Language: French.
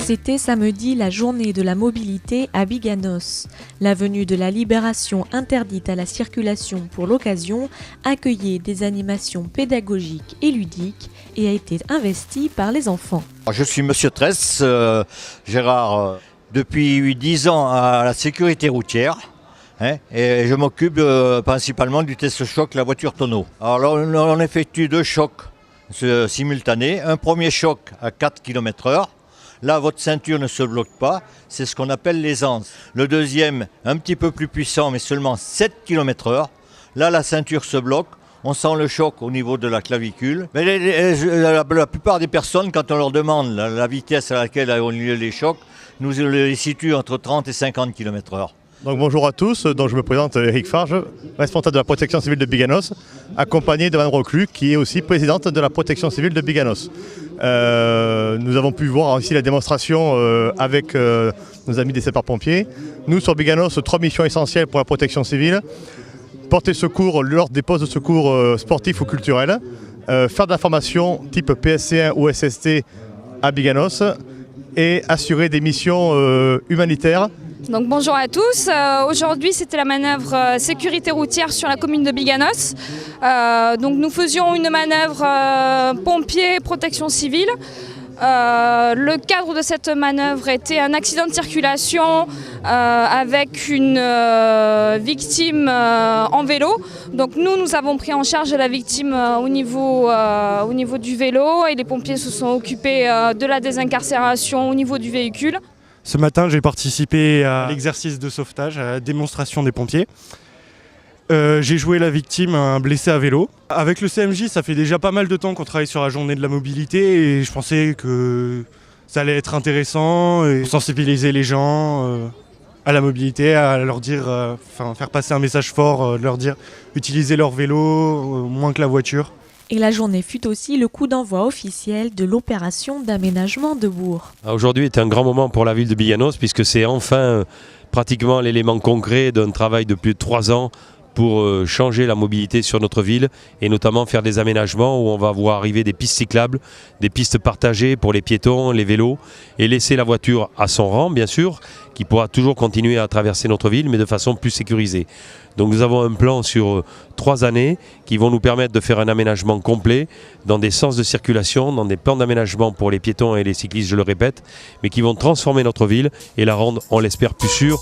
C'était samedi la journée de la mobilité à Biganos. L'avenue de la Libération interdite à la circulation pour l'occasion accueillait des animations pédagogiques et ludiques et a été investie par les enfants. Je suis Monsieur Tress, Gérard, depuis 10 ans à la sécurité routière. Et je m'occupe principalement du test choc la voiture tonneau. Alors on effectue 2 chocs simultanés. Un premier choc à 4 km/h. Là, votre ceinture ne se bloque pas. C'est ce qu'on appelle l'aisance. Le deuxième, un petit peu plus puissant, mais seulement 7 km/h. Là, la ceinture se bloque. On sent le choc au niveau de la clavicule. Mais la plupart des personnes, quand on leur demande la vitesse à laquelle ont lieu les chocs, nous les situent entre 30 et 50 km/h. Donc bonjour à tous, donc je me présente Eric Farge, responsable de la protection civile de Biganos, accompagné de Mme Reclus, qui est aussi présidente de la protection civile de Biganos. Nous avons pu voir ici la démonstration avec nos amis des sapeurs-pompiers. Nous, sur Biganos, 3 missions essentielles pour la protection civile. Porter secours lors des postes de secours sportifs ou culturels, faire de la formation type PSC1 ou SST à Biganos et assurer des missions humanitaires. Donc bonjour à tous, aujourd'hui c'était la manœuvre sécurité routière sur la commune de Biganos. Donc nous faisions une manœuvre pompier protection civile. Le cadre de cette manœuvre était un accident de circulation avec une victime en vélo. Donc nous avons pris en charge la victime au niveau du vélo et les pompiers se sont occupés de la désincarcération au niveau du véhicule. Ce matin, j'ai participé à l'exercice de sauvetage, à la démonstration des pompiers. J'ai joué la victime, un blessé à vélo. Avec le CMJ, ça fait déjà pas mal de temps qu'on travaille sur la journée de la mobilité et je pensais que ça allait être intéressant et sensibiliser les gens à la mobilité, à leur dire, faire passer un message fort, leur dire utiliser leur vélo moins que la voiture. Et la journée fut aussi le coup d'envoi officiel de l'opération d'aménagement de Bourg. Aujourd'hui est un grand moment pour la ville de Biganos puisque c'est enfin pratiquement l'élément concret d'un travail de plus de 3 ans pour changer la mobilité sur notre ville et notamment faire des aménagements où on va voir arriver des pistes cyclables, des pistes partagées pour les piétons, les vélos et laisser la voiture à son rang bien sûr, qui pourra toujours continuer à traverser notre ville mais de façon plus sécurisée. Donc nous avons un plan sur 3 années qui vont nous permettre de faire un aménagement complet dans des sens de circulation, dans des plans d'aménagement pour les piétons et les cyclistes, je le répète, mais qui vont transformer notre ville et la rendre, on l'espère, plus sûre.